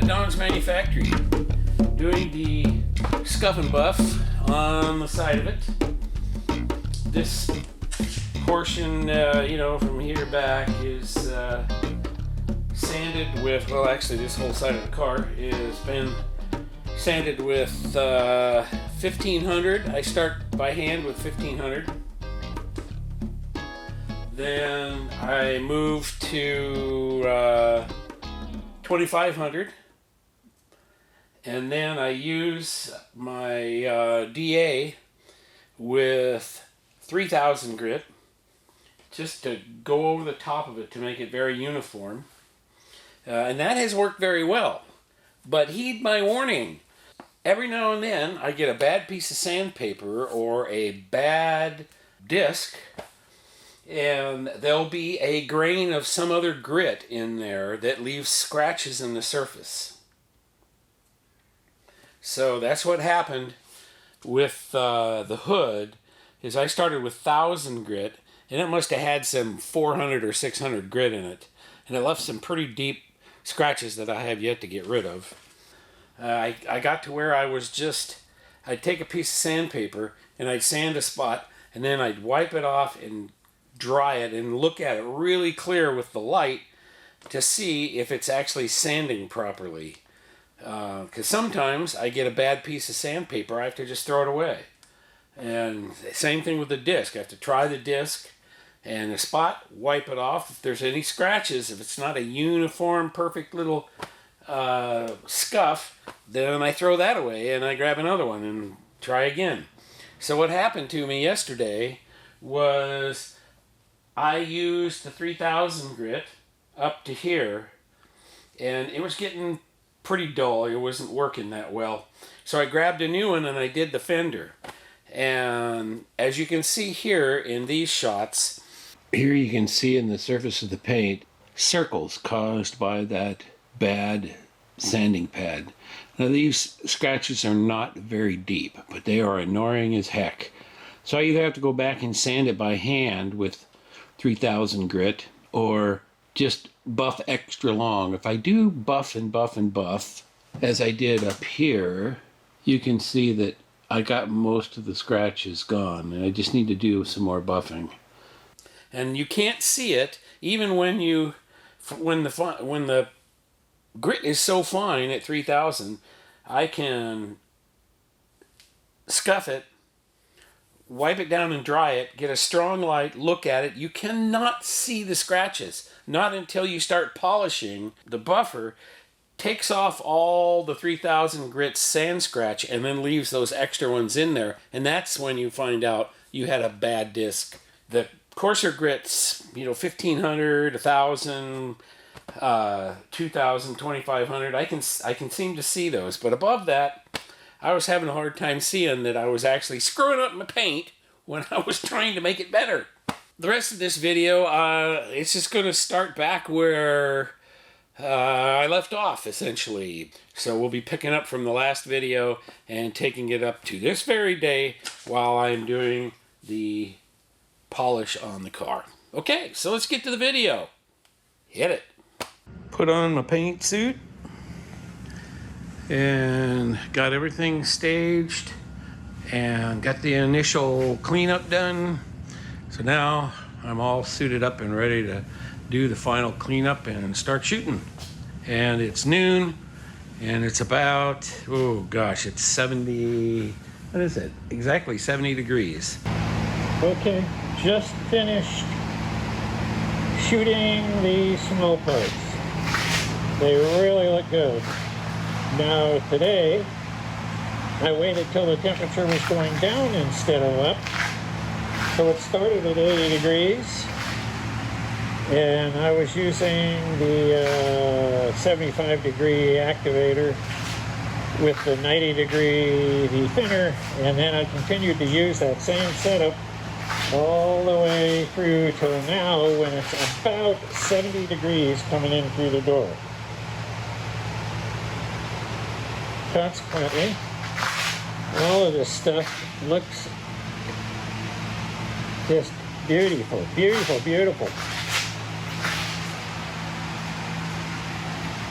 Don's Manufactory, doing the scuff and buff on the side of it. This portion, from here back is sanded with, well, actually this whole side of the car has been sanded with 1500. I start by hand with 1500. Then I move to 2500. And then I use my DA with 3000 grit just to go over the top of it to make it very uniform. And that has worked very well. But heed my warning. Every now and then I get a bad piece of sandpaper or a bad disc, and there'll be a grain of some other grit in there that leaves scratches in the surface. So that's what happened with the hood, is I started with 1000 grit, and it must have had some 400 or 600 grit in it, and it left some pretty deep scratches that I have yet to get rid of. I got to where I'd take a piece of sandpaper and I'd sand a spot, and then I'd wipe it off and dry it and look at it really clear with the light to see if it's actually sanding properly. Because sometimes I get a bad piece of sandpaper, I have to just throw it away. And same thing with the disc. I have to try the disc and the spot, wipe it off. If there's any scratches, if it's not a uniform, perfect little scuff, then I throw that away and I grab another one and try again. So what happened to me yesterday was I used the 3000 grit up to here, and it was getting pretty dull. It wasn't working that well. So I grabbed a new one and I did the fender. And as you can see here in these shots, here you can see in the surface of the paint circles caused by that bad sanding pad. Now these scratches are not very deep, but they are annoying as heck. So I either have to go back and sand it by hand with 3000 grit, or just buff extra long. If I do buff and buff and buff, as I did up here, you can see that I got most of the scratches gone, and I just need to do some more buffing. And you can't see it even when the grit is so fine at 3000. I can scuff it, wipe it down and dry it, get a strong light, look at it. You cannot see the scratches. Not until you start polishing. The buffer takes off all the 3000 grit sand scratch and then leaves those extra ones in there. And that's when you find out you had a bad disc. The coarser grits, 1500, 1000, 2000, 2500, I can seem to see those. But above that, I was having a hard time seeing that I was actually screwing up my paint when I was trying to make it better. The rest of this video, it's just going to start back where I left off, essentially. So we'll be picking up from the last video and taking it up to this very day while I'm doing the polish on the car. Okay, so let's get to the video. Hit it. Put on my paint suit and got everything staged and got the initial cleanup done. So now I'm all suited up and ready to do the final cleanup and start shooting. And it's noon, and it's about, oh gosh, it's 70, what is it? Exactly 70 degrees. Okay, just finished shooting the snow parts. They really look good. Now today, I waited till the temperature was going down instead of up. So it started at 80 degrees. And I was using the 75 degree activator with the 90 degree the thinner, and then I continued to use that same setup all the way through till now when it's about 70 degrees coming in through the door. Consequently, all of this stuff looks just beautiful, beautiful, beautiful.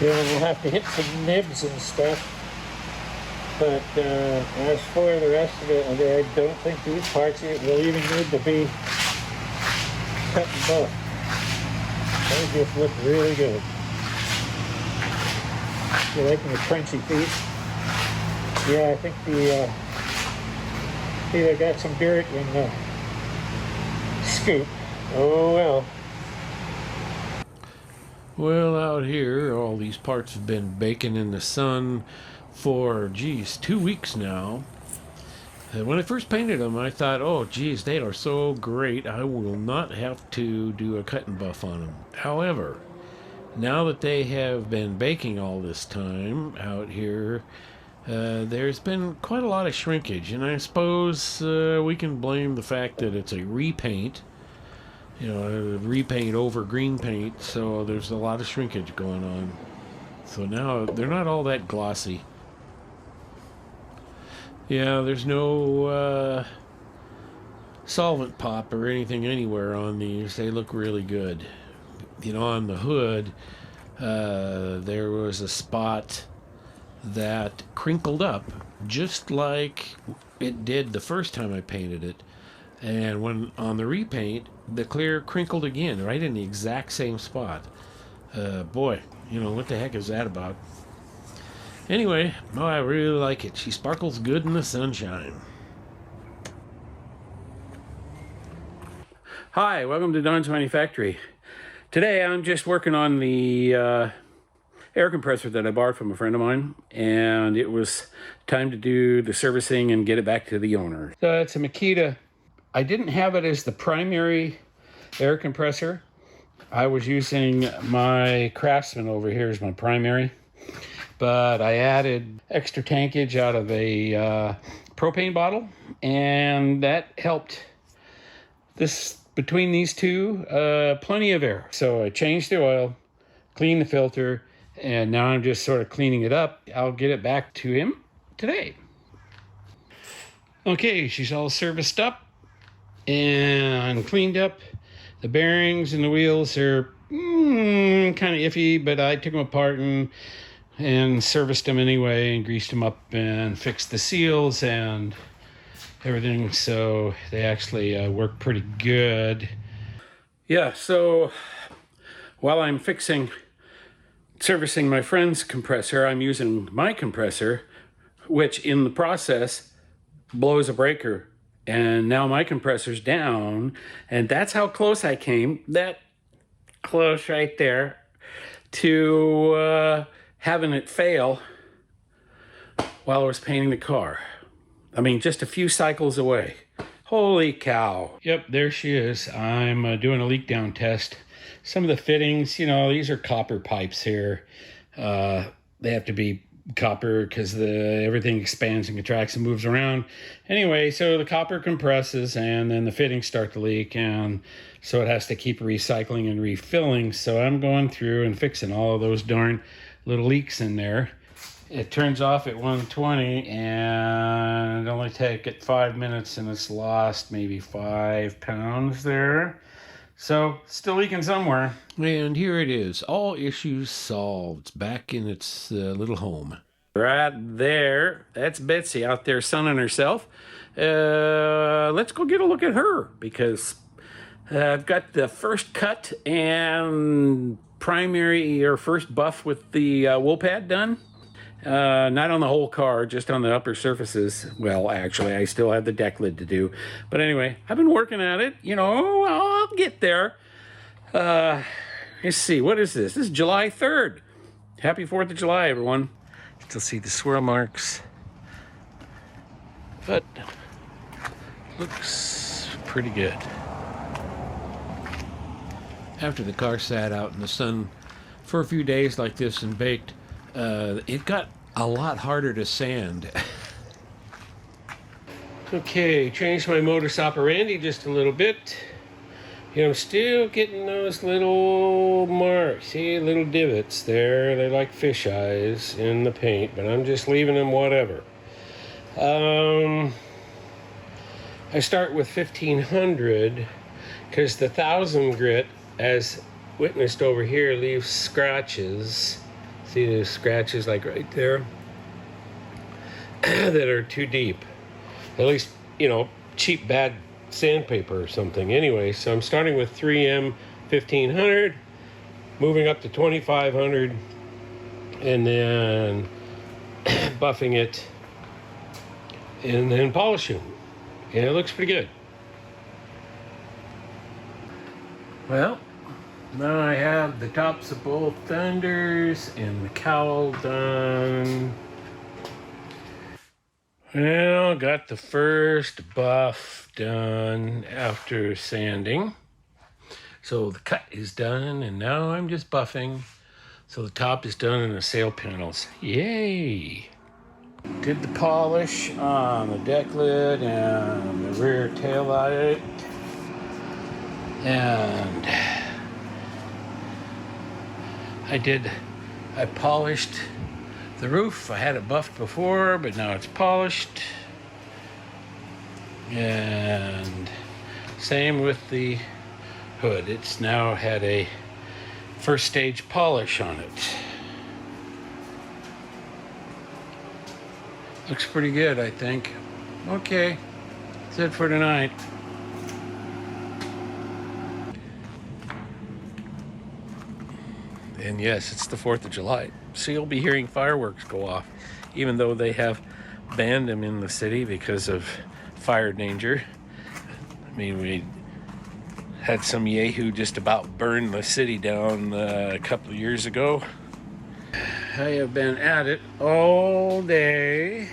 You know, we'll have to hit some nibs and stuff. But as for the rest of it, I don't think these parts will even need to be cut and buffed. They just look really good. You liking the crunchy feet? Yeah, I think they got some dirt in the scoop. Oh well. Well, out here, all these parts have been baking in the sun for, 2 weeks now. And when I first painted them, I thought, oh, geez, they are so great, I will not have to do a cut and buff on them. However, now that they have been baking all this time out here, there's been quite a lot of shrinkage, and I suppose we can blame the fact that it's a repaint. You know, repaint over green paint, so there's a lot of shrinkage going on. So now they're not all that glossy. Yeah, there's no solvent pop or anything anywhere on these. They look really good. You know, on the hood, there was a spot that crinkled up just like it did the first time I painted it. And when on the repaint, the clear crinkled again, right in the exact same spot. Boy, you know, what the heck is that about? Anyway, oh, I really like it. She sparkles good in the sunshine. Hi, welcome to Don's Manufactory. Today I'm just working on the air compressor that I borrowed from a friend of mine, and it was time to do the servicing and get it back to the owner. So it's a Makita. I didn't have it as the primary air compressor. I was using my Craftsman over here as my primary, but I added extra tankage out of a propane bottle, and that helped. This between these two, plenty of air. So I changed the oil, cleaned the filter, and now I'm just sort of cleaning it up. I'll get it back to him today. Okay, she's all serviced up and cleaned up. The bearings and the wheels are kind of iffy, but I took them apart and serviced them anyway and greased them up and fixed the seals and everything, so they actually work pretty good. Yeah, so while I'm servicing my friend's compressor, I'm using my compressor, which in the process blows a breaker. And now my compressor's down, and that's how close I came, that close right there, to having it fail while I was painting the car. I mean, just a few cycles away. Holy cow. Yep, there she is. I'm doing a leak down test. Some of the fittings, you know, these are copper pipes here. They have to be copper because everything expands and contracts and moves around. Anyway, so the copper compresses and then the fittings start to leak, and so it has to keep recycling and refilling. So I'm going through and fixing all of those darn little leaks in there. It turns off at 120 and it only take it 5 minutes, and it's lost maybe 5 pounds there. So, still leaking somewhere. And here it is, all issues solved, back in its little home. Right there, that's Betsy out there sunning herself. Let's go get a look at her, because I've got the first cut and primary or first buff with the wool pad done. Not on the whole car, just on the upper surfaces. Well, actually, I still have the deck lid to do. But anyway, I've been working at it. You know, I'll get there. Let's see, what is this? This is July 3rd. Happy 4th of July, everyone. Still see the swirl marks. But looks pretty good. After the car sat out in the sun for a few days like this and baked, it got a lot harder to sand. Okay, changed my modus operandi just a little bit. You know, I'm still getting those little marks, see, little divots there. They're like fish eyes in the paint, but I'm just leaving them whatever. I start with 1500 because the 1000 grit, as witnessed over here, leaves scratches. See the scratches like right there that are too deep. At least, you know, cheap bad sandpaper or something. Anyway, so I'm starting with 3M 1500, moving up to 2500, and then buffing it, and then polishing. And it looks pretty good. Well, now I have the tops of both fenders and the cowl done. Well, got the first buff done after sanding. So the cut is done, and now I'm just buffing. So the top is done and the sail panels. Yay! Did the polish on the deck lid and the rear tail light. And I polished the roof. I had it buffed before, but now it's polished. And same with the hood. It's now had a first stage polish on it. Looks pretty good, I think. Okay, that's it for tonight. And yes, it's the 4th of July, so you'll be hearing fireworks go off, even though they have banned them in the city because of fire danger. I mean, we had some yahoo just about burn the city down a couple of years ago. I have been at it all day,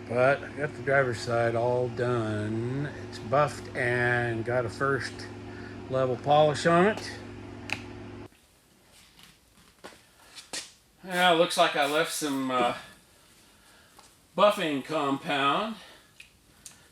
but I got the driver's side all done. It's buffed and got a first level polish on it. Yeah, looks like I left some buffing compound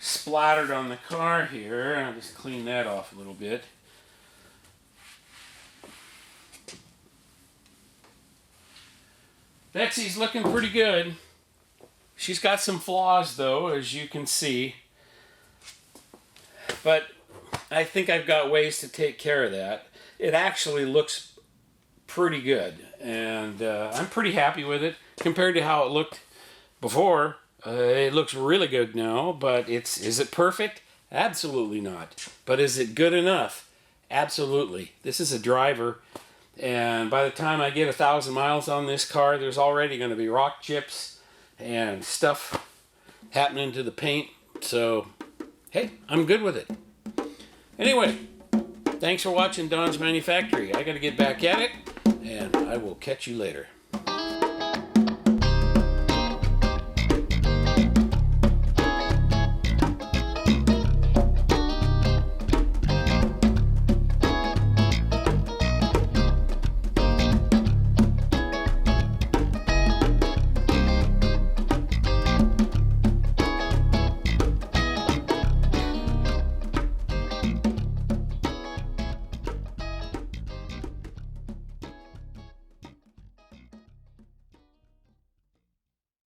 splattered on the car here. I'll just clean that off a little bit. Betsy's looking pretty good. She's got some flaws though, as you can see. But I think I've got ways to take care of that. It actually looks pretty good, and I'm pretty happy with it compared to how it looked before. It looks really good now, but is it perfect? Absolutely not. But is it good enough? Absolutely. This is a driver, and by the time I get 1,000 miles on this car, there's already going to be rock chips and stuff happening to the paint. So, hey, I'm good with it. Anyway, thanks for watching Don's Manufactory. I got to get back at it, and I will catch you later.